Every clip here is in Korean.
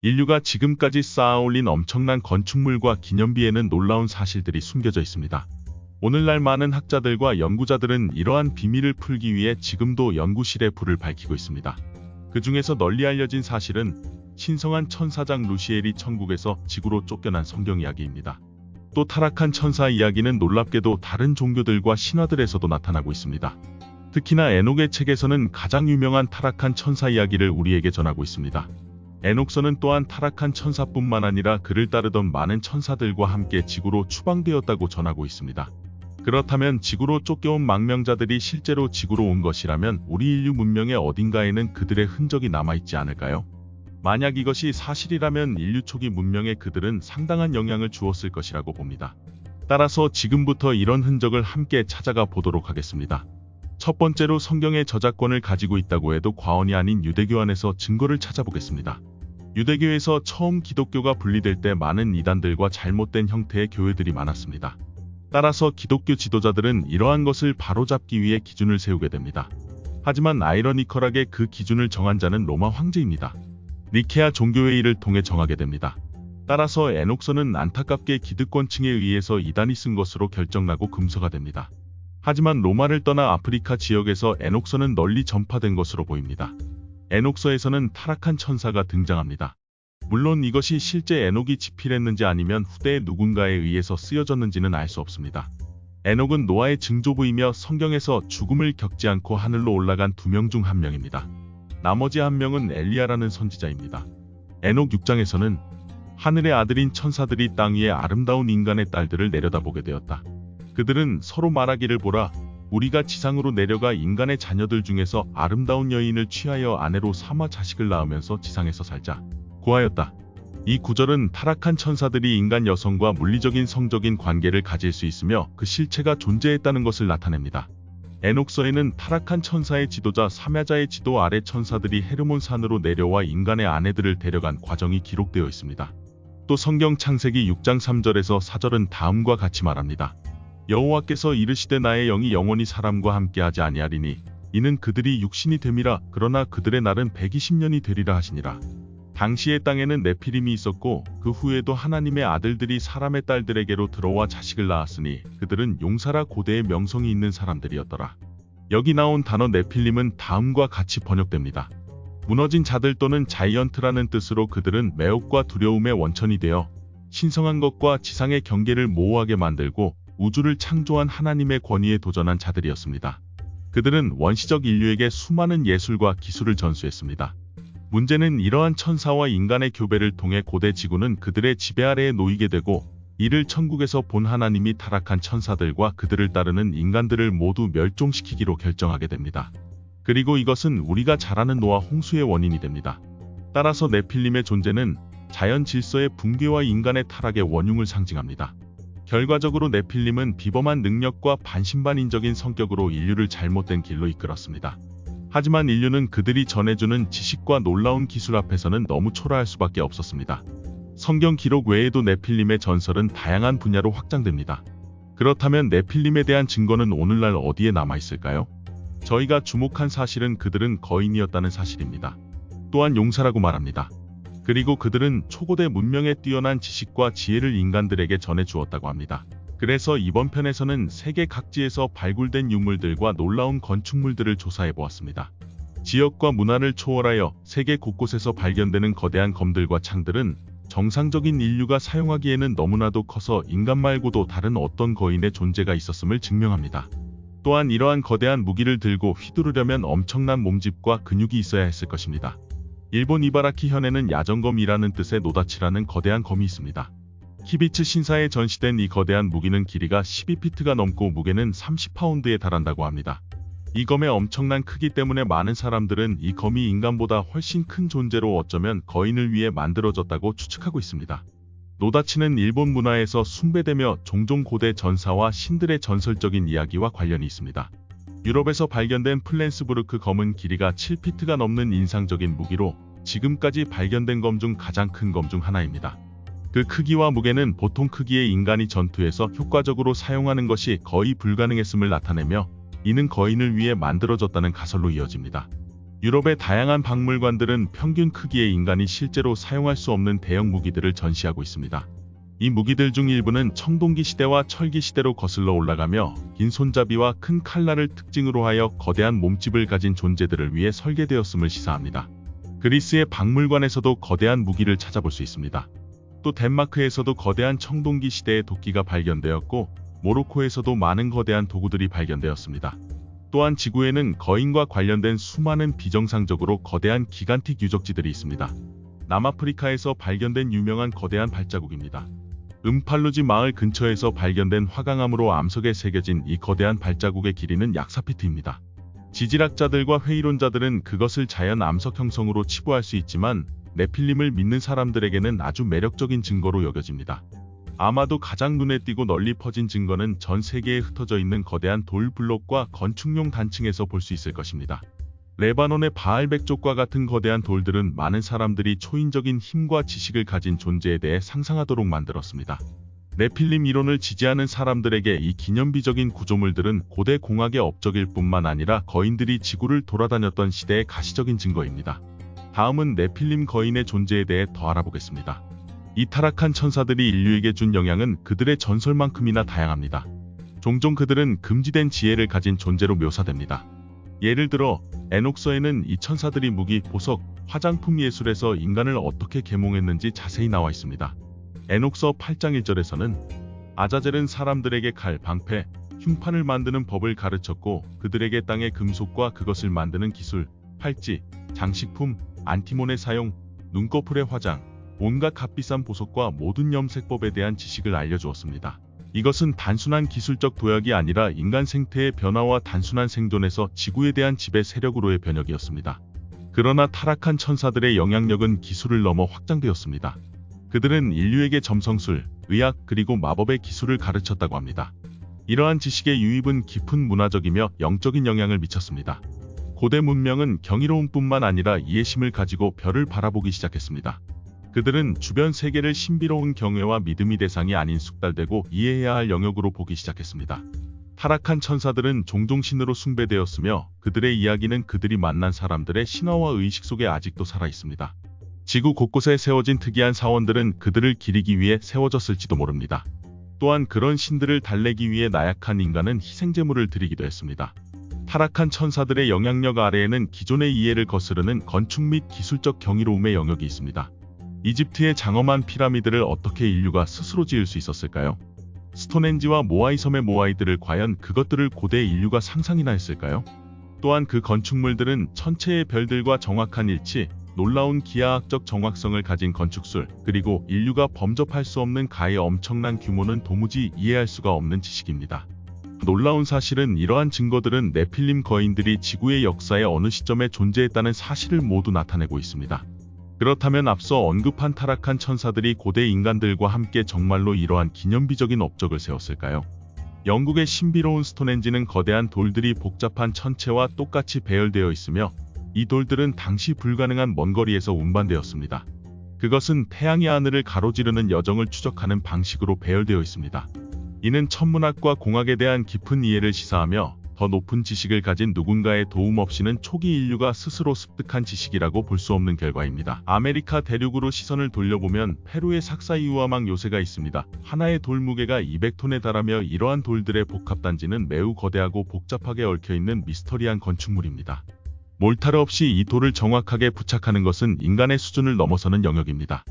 인류가 지금까지 쌓아올린 엄청난 건축물과 기념비에는 놀라운 사실들이 숨겨져 있습니다. 오늘날 많은 학자들과 연구자들은 이러한 비밀을 풀기 위해 지금도 연구실에 불을 밝히고 있습니다. 그 중에서 널리 알려진 사실은 신성한 천사장 루시엘이 천국에서 지구로 쫓겨난 성경 이야기입니다. 또 타락한 천사 이야기는 놀랍게도 다른 종교들과 신화들에서도 나타나고 있습니다. 특히나 에녹의 책에서는 가장 유명한 타락한 천사 이야기를 우리에게 전하고 있습니다. 에녹서는 또한 타락한 천사뿐만 아니라 그를 따르던 많은 천사들과 함께 지구로 추방되었다고 전하고 있습니다. 그렇다면 지구로 쫓겨온 망명자들이 실제로 지구로 온 것이라면 우리 인류 문명의 어딘가에는 그들의 흔적이 남아있지 않을까요? 만약 이것이 사실이라면 인류 초기 문명에 그들은 상당한 영향을 주었을 것이라고 봅니다. 따라서 지금부터 이런 흔적을 함께 찾아가 보도록 하겠습니다. 첫 번째로 성경의 저작권을 가지고 있다고 해도 과언이 아닌 유대교 안에서 증거를 찾아보겠습니다. 유대교에서 처음 기독교가 분리될 때 많은 이단들과 잘못된 형태의 교회들이 많았습니다. 따라서 기독교 지도자들은 이러한 것을 바로잡기 위해 기준을 세우게 됩니다. 하지만 아이러니컬하게 그 기준을 정한 자는 로마 황제입니다. 니케아 종교회의를 통해 정하게 됩니다. 따라서 에녹서는 안타깝게 기득권층에 의해서 이단이 쓴 것으로 결정나고 금서가 됩니다. 하지만 로마를 떠나 아프리카 지역에서 에녹서는 널리 전파된 것으로 보입니다. 에녹서에서는 타락한 천사가 등장합니다. 물론 이것이 실제 에녹이 집필했는지 아니면 후대의 누군가에 의해서 쓰여졌는지는 알 수 없습니다. 에녹은 노아의 증조부이며 성경에서 죽음을 겪지 않고 하늘로 올라간 2명 중 1명입니다. 나머지 1명은 엘리야라는 선지자입니다. 에녹 6장에서는 하늘의 아들인 천사들이 땅 위에 아름다운 인간의 딸들을 내려다보게 되었다. 그들은 서로 말하기를 보라, 우리가 지상으로 내려가 인간의 자녀들 중에서 아름다운 여인을 취하여 아내로 삼아 자식을 낳으면서 지상에서 살자 고하였다. 이 구절은 타락한 천사들이 인간 여성과 물리적인 성적인 관계를 가질 수 있으며 그 실체가 존재했다는 것을 나타냅니다. 에녹서에는 타락한 천사의 지도자 사며자의 지도 아래 천사들이 헤르몬 산으로 내려와 인간의 아내들을 데려간 과정이 기록되어 있습니다. 또 성경 창세기 6장 3절에서 4절은 다음과 같이 말합니다. 여호와께서 이르시되 나의 영이 영원히 사람과 함께하지 아니하리니 이는 그들이 육신이 됨이라. 그러나 그들의 날은 120년이 되리라 하시니라. 당시의 땅에는 네피림이 있었고 그 후에도 하나님의 아들들이 사람의 딸들에게로 들어와 자식을 낳았으니 그들은 용사라 고대의 명성이 있는 사람들이었더라. 여기 나온 단어 네필림은 다음과 같이 번역됩니다. 무너진 자들 또는 자이언트라는 뜻으로 그들은 매혹과 두려움의 원천이 되어 신성한 것과 지상의 경계를 모호하게 만들고 우주를 창조한 하나님의 권위에 도전한 자들이었습니다. 그들은 원시적 인류에게 수많은 예술과 기술을 전수했습니다. 문제는 이러한 천사와 인간의 교배를 통해 고대 지구는 그들의 지배 아래에 놓이게 되고 이를 천국에서 본 하나님이 타락한 천사들과 그들을 따르는 인간들을 모두 멸종시키기로 결정하게 됩니다. 그리고 이것은 우리가 잘 아는 노아 홍수의 원인이 됩니다. 따라서 네필림의 존재는 자연 질서의 붕괴와 인간의 타락의 원흉을 상징합니다. 결과적으로 네필림은 비범한 능력과 반신반인적인 성격으로 인류를 잘못된 길로 이끌었습니다. 하지만 인류는 그들이 전해주는 지식과 놀라운 기술 앞에서는 너무 초라할 수밖에 없었습니다. 성경 기록 외에도 네필림의 전설은 다양한 분야로 확장됩니다. 그렇다면 네필림에 대한 증거는 오늘날 어디에 남아있을까요? 저희가 주목한 사실은 그들은 거인이었다는 사실입니다. 또한 용사라고 말합니다. 그리고 그들은 초고대 문명에 뛰어난 지식과 지혜를 인간들에게 전해주었다고 합니다. 그래서 이번 편에서는 세계 각지에서 발굴된 유물들과 놀라운 건축물들을 조사해보았습니다. 지역과 문화를 초월하여 세계 곳곳에서 발견되는 거대한 검들과 창들은 정상적인 인류가 사용하기에는 너무나도 커서 인간 말고도 다른 어떤 거인의 존재가 있었음을 증명합니다. 또한 이러한 거대한 무기를 들고 휘두르려면 엄청난 몸집과 근육이 있어야 했을 것입니다. 일본 이바라키 현에는 야전검이라는 뜻의 노다치라는 거대한 검이 있습니다. 키비츠 신사에 전시된 이 거대한 무기는 길이가 12피트가 넘고 무게는 30파운드에 달한다고 합니다. 이 검의 엄청난 크기 때문에 많은 사람들은 이 검이 인간보다 훨씬 큰 존재로 어쩌면 거인을 위해 만들어졌다고 추측하고 있습니다. 노다치는 일본 문화에서 숭배되며 종종 고대 전사와 신들의 전설적인 이야기와 관련이 있습니다. 유럽에서 발견된 플랜스부르크 검은 길이가 7피트가 넘는 인상적인 무기로 지금까지 발견된 검 중 가장 큰 검 중 하나입니다. 그 크기와 무게는 보통 크기의 인간이 전투에서 효과적으로 사용하는 것이 거의 불가능했음을 나타내며 이는 거인을 위해 만들어졌다는 가설로 이어집니다. 유럽의 다양한 박물관들은 평균 크기의 인간이 실제로 사용할 수 없는 대형 무기들을 전시하고 있습니다. 이 무기들 중 일부는 청동기 시대와 철기 시대로 거슬러 올라가며 긴 손잡이와 큰 칼날을 특징으로 하여 거대한 몸집을 가진 존재들을 위해 설계되었음을 시사합니다. 그리스의 박물관에서도 거대한 무기를 찾아볼 수 있습니다. 또 덴마크에서도 거대한 청동기 시대의 도끼가 발견되었고 모로코에서도 많은 거대한 도구들이 발견되었습니다. 또한 지구에는 거인과 관련된 수많은 비정상적으로 거대한 기간틱 유적지들이 있습니다. 남아프리카에서 발견된 유명한 거대한 발자국입니다. 음팔루지 마을 근처에서 발견된 화강암으로 암석에 새겨진 이 거대한 발자국의 길이는 약 4피트입니다. 지질학자들과 회의론자들은 그것을 자연 암석 형성으로 치부할 수 있지만 네필림을 믿는 사람들에게는 아주 매력적인 증거로 여겨집니다. 아마도 가장 눈에 띄고 널리 퍼진 증거는 전 세계에 흩어져 있는 거대한 돌 블록과 건축용 단층에서 볼 수 있을 것입니다. 레바논의 바알백족과 같은 거대한 돌들은 많은 사람들이 초인적인 힘과 지식을 가진 존재에 대해 상상하도록 만들었습니다. 네필림 이론을 지지하는 사람들에게 이 기념비적인 구조물들은 고대 공학의 업적일 뿐만 아니라 거인들이 지구를 돌아다녔던 시대의 가시적인 증거입니다. 다음은 네필림 거인의 존재에 대해 더 알아보겠습니다. 이 타락한 천사들이 인류에게 준 영향은 그들의 전설만큼이나 다양합니다. 종종 그들은 금지된 지혜를 가진 존재로 묘사됩니다. 예를 들어 에녹서에는 이 천사들이 무기, 보석, 화장품 예술에서 인간을 어떻게 계몽했는지 자세히 나와 있습니다. 에녹서 8장 1절에서는 아자젤은 사람들에게 칼, 방패, 흉판을 만드는 법을 가르쳤고 그들에게 땅의 금속과 그것을 만드는 기술, 팔찌, 장식품, 안티몬의 사용, 눈꺼풀의 화장, 온갖 값비싼 보석과 모든 염색법에 대한 지식을 알려주었습니다. 이것은 단순한 기술적 도약이 아니라 인간 생태의 변화와 단순한 생존에서 지구에 대한 지배 세력으로의 변혁이었습니다. 그러나 타락한 천사들의 영향력은 기술을 넘어 확장되었습니다. 그들은 인류에게 점성술, 의학 그리고 마법의 기술을 가르쳤다고 합니다. 이러한 지식의 유입은 깊은 문화적이며 영적인 영향을 미쳤습니다. 고대 문명은 경이로움뿐만 아니라 이해심을 가지고 별을 바라보기 시작했습니다. 그들은 주변 세계를 신비로운 경외와 믿음의 대상이 아닌 숙달되고 이해해야 할 영역으로 보기 시작했습니다. 타락한 천사들은 종종 신으로 숭배되었으며 그들의 이야기는 그들이 만난 사람들의 신화와 의식 속에 아직도 살아있습니다. 지구 곳곳에 세워진 특이한 사원들은 그들을 기리기 위해 세워졌을지도 모릅니다. 또한 그런 신들을 달래기 위해 나약한 인간은 희생제물을 드리기도 했습니다. 타락한 천사들의 영향력 아래에는 기존의 이해를 거스르는 건축 및 기술적 경이로움의 영역이 있습니다. 이집트의 장엄한 피라미드를 어떻게 인류가 스스로 지을 수 있었을까요? 스톤헨지와 모아이 섬의 모아이들을 과연 그것들을 고대 인류가 상상이나 했을까요? 또한 그 건축물들은 천체의 별들과 정확한 일치, 놀라운 기하학적 정확성을 가진 건축술, 그리고 인류가 범접할 수 없는 가의 엄청난 규모는 도무지 이해할 수가 없는 지식입니다. 놀라운 사실은 이러한 증거들은 네필림 거인들이 지구의 역사의 어느 시점에 존재했다는 사실을 모두 나타내고 있습니다. 그렇다면 앞서 언급한 타락한 천사들이 고대 인간들과 함께 정말로 이러한 기념비적인 업적을 세웠을까요? 영국의 신비로운 스톤헨지는 거대한 돌들이 복잡한 천체와 똑같이 배열되어 있으며 이 돌들은 당시 불가능한 먼 거리에서 운반되었습니다. 그것은 태양의 하늘을 가로지르는 여정을 추적하는 방식으로 배열되어 있습니다. 이는 천문학과 공학에 대한 깊은 이해를 시사하며 더 높은 지식을 가진 누군가의 도움 없이는 초기 인류가 스스로 습득한 지식이라고 볼 수 없는 결과입니다. 아메리카 대륙으로 시선을 돌려보면 페루의 삭사이우아망 요새가 있습니다. 하나의 돌 무게가 200톤에 달하며 이러한 돌들의 복합단지는 매우 거대하고 복잡하게 얽혀있는 미스터리한 건축물입니다. 몰타르 없이 이 돌을 정확하게 부착하는 것은 인간의 수준을 넘어서는 영역입니다.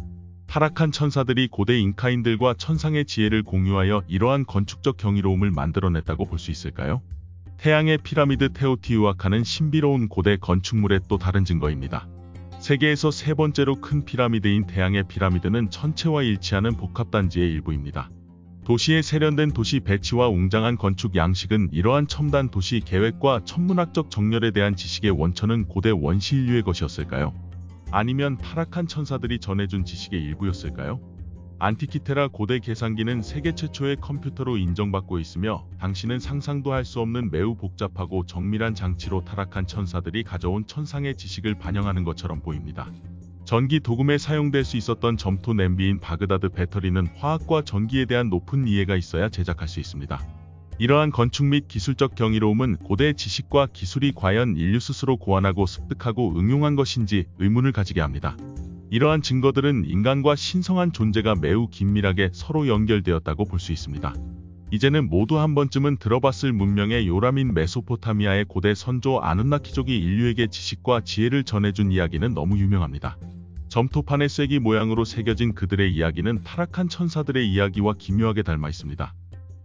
타락한 천사들이 고대 잉카인들과 천상의 지혜를 공유하여 이러한 건축적 경이로움을 만들어냈다고 볼 수 있을까요? 태양의 피라미드 테오티우아칸은 신비로운 고대 건축물의 또 다른 증거입니다. 세계에서 세 번째로 큰 피라미드인 태양의 피라미드는 천체와 일치하는 복합단지의 일부입니다. 도시의 세련된 도시 배치와 웅장한 건축 양식은 이러한 첨단 도시 계획과 천문학적 정렬에 대한 지식의 원천은 고대 원시 인류의 것이었을까요? 아니면 타락한 천사들이 전해준 지식의 일부였을까요? 안티키테라 고대 계산기는 세계 최초의 컴퓨터로 인정받고 있으며 당시는 상상도 할 수 없는 매우 복잡하고 정밀한 장치로 타락한 천사들이 가져온 천상의 지식을 반영하는 것처럼 보입니다. 전기 도금에 사용될 수 있었던 점토 냄비인 바그다드 배터리는 화학과 전기에 대한 높은 이해가 있어야 제작할 수 있습니다. 이러한 건축 및 기술적 경이로움은 고대 지식과 기술이 과연 인류 스스로 고안하고 습득하고 응용한 것인지 의문을 가지게 합니다. 이러한 증거들은 인간과 신성한 존재가 매우 긴밀하게 서로 연결되었다고 볼 수 있습니다. 이제는 모두 한 번쯤은 들어봤을 문명의 요람인 메소포타미아의 고대 선조 아누나키족이 인류에게 지식과 지혜를 전해준 이야기는 너무 유명합니다. 점토판에 쐐기 모양으로 새겨진 그들의 이야기는 타락한 천사들의 이야기와 기묘하게 닮아 있습니다.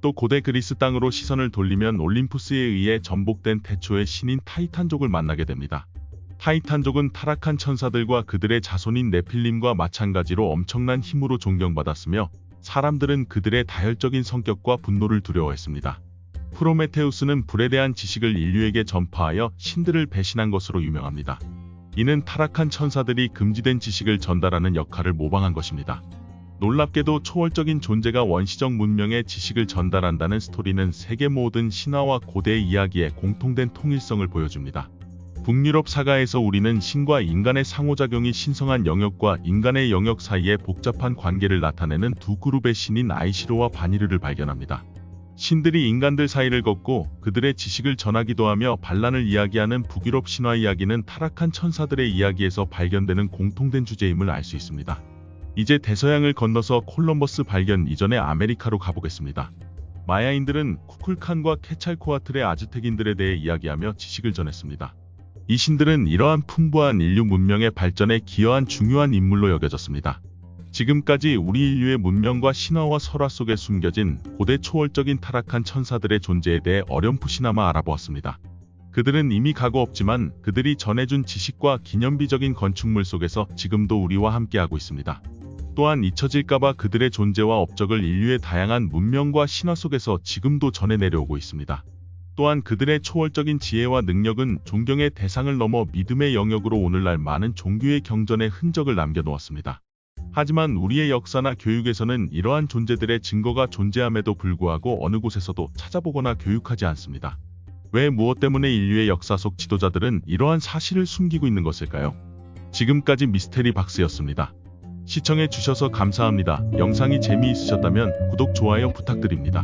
또 고대 그리스 땅으로 시선을 돌리면 올림푸스에 의해 전복된 태초의 신인 타이탄족을 만나게 됩니다. 타이탄족은 타락한 천사들과 그들의 자손인 네필림과 마찬가지로 엄청난 힘으로 존경받았으며 사람들은 그들의 다혈적인 성격과 분노를 두려워했습니다. 프로메테우스는 불에 대한 지식을 인류에게 전파하여 신들을 배신한 것으로 유명합니다. 이는 타락한 천사들이 금지된 지식을 전달하는 역할을 모방한 것입니다. 놀랍게도 초월적인 존재가 원시적 문명의 지식을 전달한다는 스토리는 세계 모든 신화와 고대 이야기의 공통된 통일성을 보여줍니다. 북유럽 사가에서 우리는 신과 인간의 상호작용이 신성한 영역과 인간의 영역 사이의 복잡한 관계를 나타내는 두 그룹의 신인 아이시로와 바니르를 발견합니다. 신들이 인간들 사이를 걷고 그들의 지식을 전하기도 하며 반란을 이야기하는 북유럽 신화 이야기는 타락한 천사들의 이야기에서 발견되는 공통된 주제임을 알 수 있습니다. 이제 대서양을 건너서 콜럼버스 발견 이전의 아메리카로 가보겠습니다. 마야인들은 쿠쿨칸과 케찰코아틀의 아즈텍인들에 대해 이야기하며 지식을 전했습니다. 이 신들은 이러한 풍부한 인류 문명의 발전에 기여한 중요한 인물로 여겨졌습니다. 지금까지 우리 인류의 문명과 신화와 설화 속에 숨겨진 고대 초월적인 타락한 천사들의 존재에 대해 어렴풋이나마 알아보았습니다. 그들은 이미 가고 없지만 그들이 전해준 지식과 기념비적인 건축물 속에서 지금도 우리와 함께하고 있습니다. 또한 잊혀질까봐 그들의 존재와 업적을 인류의 다양한 문명과 신화 속에서 지금도 전해 내려오고 있습니다. 또한 그들의 초월적인 지혜와 능력은 존경의 대상을 넘어 믿음의 영역으로 오늘날 많은 종교의 경전의 흔적을 남겨놓았습니다. 하지만 우리의 역사나 교육에서는 이러한 존재들의 증거가 존재함에도 불구하고 어느 곳에서도 찾아보거나 교육하지 않습니다. 왜 무엇 때문에 인류의 역사 속 지도자들은 이러한 사실을 숨기고 있는 것일까요? 지금까지 미스테리 박스였습니다. 시청해 주셔서 감사합니다. 영상이 재미있으셨다면 구독, 좋아요 부탁드립니다.